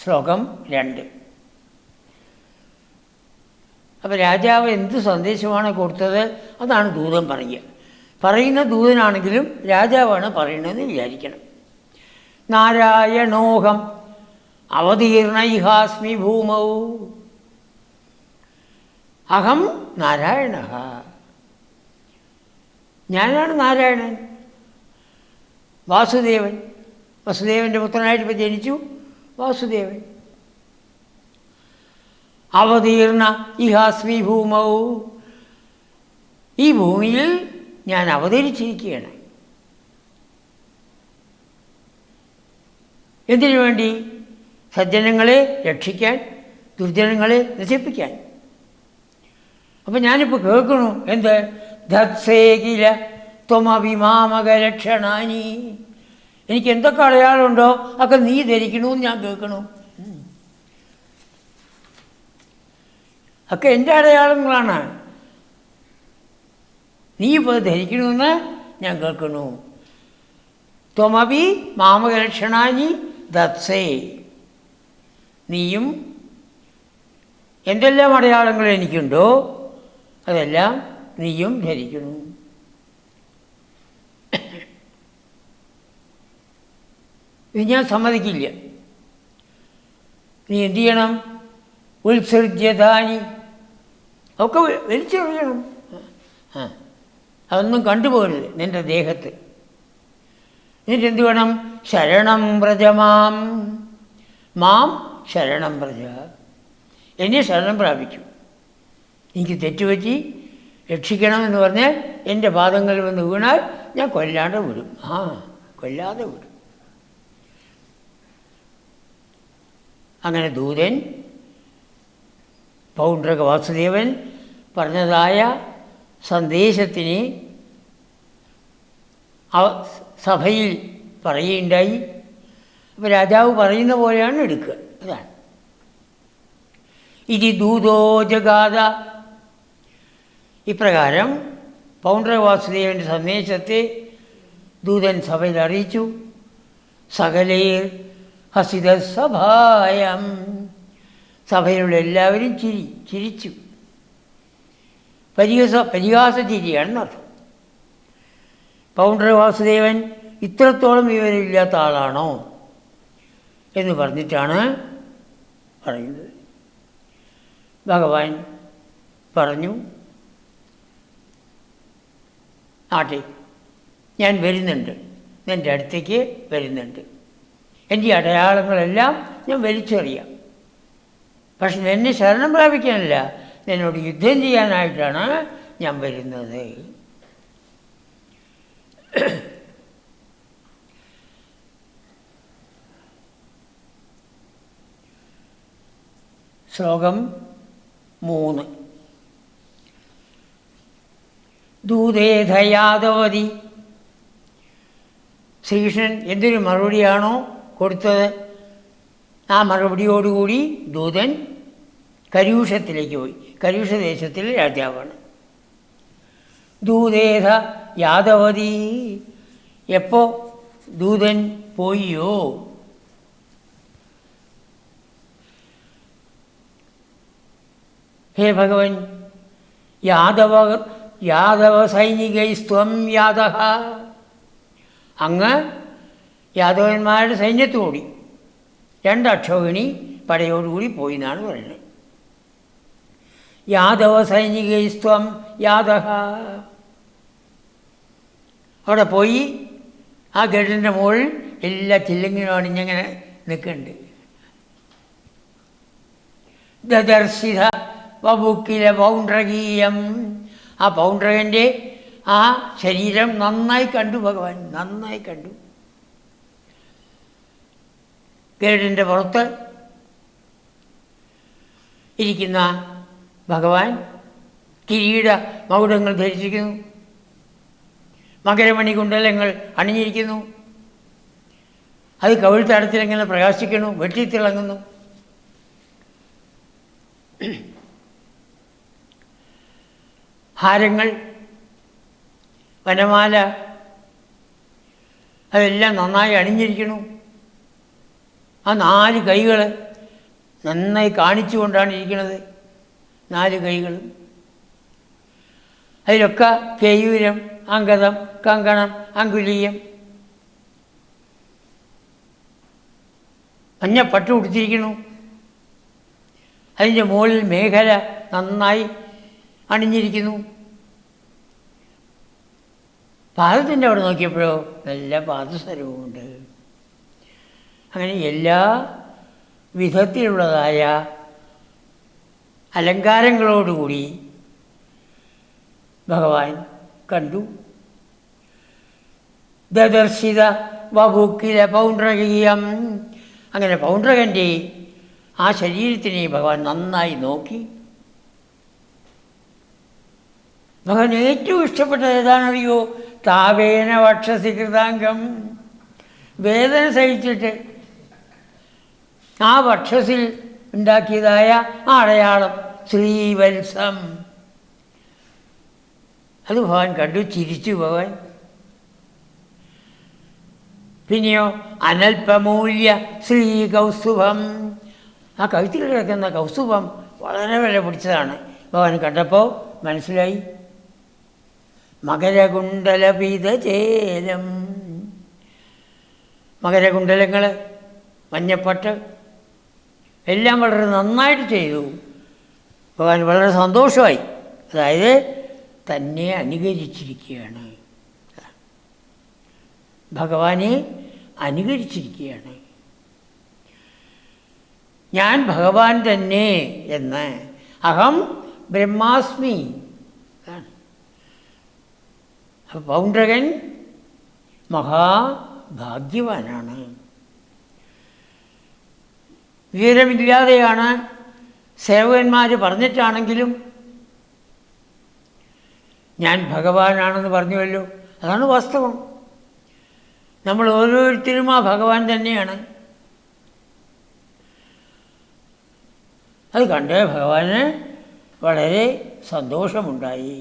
ശ്ലോകം 2. അപ്പോൾ രാജാവ് എന്ത് സന്ദേശമാണ് കൊടുത്തത് അതാണ് ദൂതൻ പറയുക. പറയുന്ന ദൂതനാണെങ്കിലും രാജാവാണ് പറയുന്നതെന്ന് വിചാരിക്കണം. നാരായണോഹം അവതീർണൈഹാസ്മി ഭൂമൗ. അഹം നാരായണ, ഞാനാണ് നാരായണൻ. വാസുദേവൻ, വസുദേവൻ്റെ പുത്രനായിട്ട് ഇപ്പോൾ ജനിച്ചു വാസുദേവൻ. അവതീർണ ഇഹാസ്മി ഭൂമൗ, ഈ ഭൂമിയിൽ ഞാൻ അവതരിച്ചിരിക്കുകയാണ്. എന്തിനു വേണ്ടി? സജ്ജനങ്ങളെ രക്ഷിക്കാൻ, ദുർജനങ്ങളെ നശിപ്പിക്കാൻ. അപ്പം ഞാനിപ്പോൾ കേൾക്കണു എന്ത്? ധത്സേകില ത്വമഭിമാമകലക്ഷണാനി. എനിക്ക് എന്തൊക്കെ അടയാളമുണ്ടോ ഒക്കെ നീ ധരിക്കണമെന്ന് ഞാൻ കേൾക്കണു. ഒക്കെ എൻ്റെ അടയാളങ്ങളാണ്, നീ ഇപ്പോൾ ധരിക്കണമെന്ന് ഞാൻ കേൾക്കണു. ത്വമഭി മാമകലക്ഷണാനി ദത്സേ, നീയും എന്തെല്ലാം അടയാളങ്ങൾ എനിക്കുണ്ടോ അതെല്ലാം നീയും ധരിക്കുന്നു. ഇത് ഞാൻ സമ്മതിക്കില്ല. നീ എന്തു ചെയ്യണം? ഉത്സർജ്യതാനി, ഒക്കെ വലിച്ചെറിയണം. അതൊന്നും കണ്ടുപോകരുത് നിൻ്റെ ദേഹത്ത്. എന്നിട്ട് എന്ത് വേണം? ശരണം വ്രജമാം, മാം ശരണം വ്രജ, എന്നെ ശരണം പ്രാപിച്ചു. എനിക്ക് തെറ്റുപറ്റി രക്ഷിക്കണമെന്ന് പറഞ്ഞാൽ എൻ്റെ പാദങ്ങളിൽ വന്ന് വീണാൽ ഞാൻ കൊല്ലാതെ വിടും. കൊല്ലാതെ വിടും. അങ്ങനെ ദൂതൻ പൗണ്ഡ്രക വാസുദേവൻ പറഞ്ഞതായ സന്ദേശത്തിന് സഭയിൽ പറയുകയുണ്ടായി. അപ്പോൾ രാജാവ് പറയുന്ന പോലെയാണ് എടുക്കുക. അതാണ് ഇതി ദൂതോ ജഗാത. ഇപ്രകാരം പൗണ്ഡ്രക വാസുദേവൻ്റെ സന്ദേശത്തെ ദൂതൻ സഭയിൽ അറിയിച്ചു. സകലേർ ഹസിതസഭായം, സഭയിലുള്ള എല്ലാവരും ചിരിച്ചു. പരിഹാസ ചിരിയാണെന്നർത്ഥം. പൗണ്ഡ്രക വാസുദേവൻ ഇത്രത്തോളം വിവരമില്ലാത്ത ആളാണോ എന്ന് പറഞ്ഞിട്ടാണ് പറയുന്നത്. ഭഗവാൻ പറഞ്ഞു, ആട്ടെ, ഞാൻ വരുന്നുണ്ട്, എൻ്റെ അടുത്തേക്ക് വരുന്നുണ്ട്. എൻ്റെ അടയാളങ്ങളെല്ലാം ഞാൻ വലിച്ചെറിയാം. പക്ഷെ എന്നെ ശരണം പ്രാപിക്കാനല്ല, എന്നോട് യുദ്ധം ചെയ്യാനായിട്ടാണ് ഞാൻ വരുന്നത്. ശ്ലോകം 3. ദൂതേധയാദവതി. ശ്രീകൃഷ്ണൻ എന്തൊരു മറുപടിയാണോ കൊടുത്തത് ആ മറുപടിയോടുകൂടി ദൂതൻ കരൂഷത്തിലേക്ക് പോയി. കരൂഷ ദേശത്തിലെ രാജാവാണ്. ദൂതേധ യാദവതി, എപ്പോൾ ദൂതൻ പോയോ ഹേ ഭഗവൻ, യാദവ സൈനികൈസ്ത്വം യാദഹ, അങ്ങ് യാദവന്മാരുടെ സൈന്യത്തോടി 2 അക്ഷോഹിണി പടയോടുകൂടി പോയി എന്നാണ് പറയുന്നത്. യാദവ സൈനികൈസ്ത്വം യാദഹ, അവിടെ പോയി ആ ഗരുഡൻ്റെ മുകളിൽ എല്ലാ ചില്ലങ്ങിനും അണിഞ്ഞങ്ങനെ നിൽക്കുന്നുണ്ട്. ദദർശിത വബുക്കില പൗണ്ഡ്രകീയം, ആ പൗണ്ഡ്രകൻ്റെ ആ ശരീരം നന്നായി കണ്ടു ഭഗവാൻ, നന്നായി കണ്ടു. ഗരുഡൻ്റെ പുറത്ത് ഇരിക്കുന്ന ഭഗവാൻ കിരീട മകുടങ്ങൾ ധരിച്ചിരിക്കുന്നു, മകരമണി കുണ്ടലങ്ങൾ അണിഞ്ഞിരിക്കുന്നു. അത് കവിൾത്തടത്തിലിങ്ങനെ പ്രകാശിക്കുന്നു, വെട്ടിത്തിളങ്ങുന്നു. ഹാരങ്ങൾ, വനമാല, അതെല്ലാം നന്നായി അണിഞ്ഞിരിക്കുന്നു. ആ 4 കൈകൾ നന്നായി കാണിച്ചുകൊണ്ടാണ് ഇരിക്കുന്നത്. 4 കൈകളും. അതിലൊക്കെ കേയൂരം, അംഗദം, കങ്കണം, അങ്കുലീയം. മഞ്ഞപ്പട്ട് ഉടുത്തിരിക്കുന്നു. അതിൻ്റെ മുകളിൽ മേഖല നന്നായി അണിഞ്ഞിരിക്കുന്നു. പാദത്തിൻ്റെ അവിടെ നോക്കിയപ്പോഴോ നല്ല പാദസരവുമുണ്ട്. അങ്ങനെ എല്ലാ വിധത്തിലുള്ളതായ അലങ്കാരങ്ങളോടുകൂടി ഭഗവാൻ കണ്ടു. ദദർശിത വഭുക്കില പൗണ്ഡ്രകീയം. അങ്ങനെ പൗണ്ഡ്രകൻ്റെ ആ ശരീരത്തിനെ ഭഗവാൻ നന്നായി നോക്കി. ഭഗവാൻ ഏറ്റവും ഇഷ്ടപ്പെട്ടത് ഏതാണെന്നറിയോ? താവേന വക്ഷസി കൃതാംഗം. വേദന സഹിച്ചിട്ട് ആ വക്ഷസിൽ ഉണ്ടാക്കിയതായ ആ അടയാളം ശ്രീവത്സം. അത് ഭഗവാൻ കണ്ടു, ചിരിച്ചു ഭഗവാൻ. പിന്നെയോ അനൽപമൂല്യ ശ്രീ കൗസ്തുഭം. ആ കഴുത്തിൽ കിടക്കുന്ന കൗസ്തുഭം വളരെ വില പിടിച്ചതാണ്. ഭഗവാൻ കണ്ടപ്പോൾ മനസ്സിലായി. മകരകുണ്ടലപീതചേലം. മകരകുണ്ടലങ്ങൾ, മഞ്ഞപ്പട്ട് എല്ലാം വളരെ നന്നായിട്ട് ചെയ്തു. ഭഗവാൻ വളരെ സന്തോഷമായി. അതായത് തന്നെ അനുകരിച്ചിരിക്കുകയാണ്, ഭഗവാനെ അനുകരിച്ചിരിക്കുകയാണ്. ഞാൻ ഭഗവാൻ തന്നെ എന്ന്, അഹം ബ്രഹ്മാസ്മി. അപ്പോൾ പൗണ്ഡ്രകൻ മഹാഭാഗ്യവാനാണ്. വിവരമില്ലാതെയാണ് സേവകന്മാർ പറഞ്ഞിട്ടാണെങ്കിലും ഞാൻ ഭഗവാനാണെന്ന് പറഞ്ഞുവല്ലോ. അതാണ് വാസ്തവം. നമ്മൾ ഓരോരുത്തരും ആ ഭഗവാൻ തന്നെയാണ്. അത് കണ്ട് ഭഗവാന് വളരെ സന്തോഷമുണ്ടായി.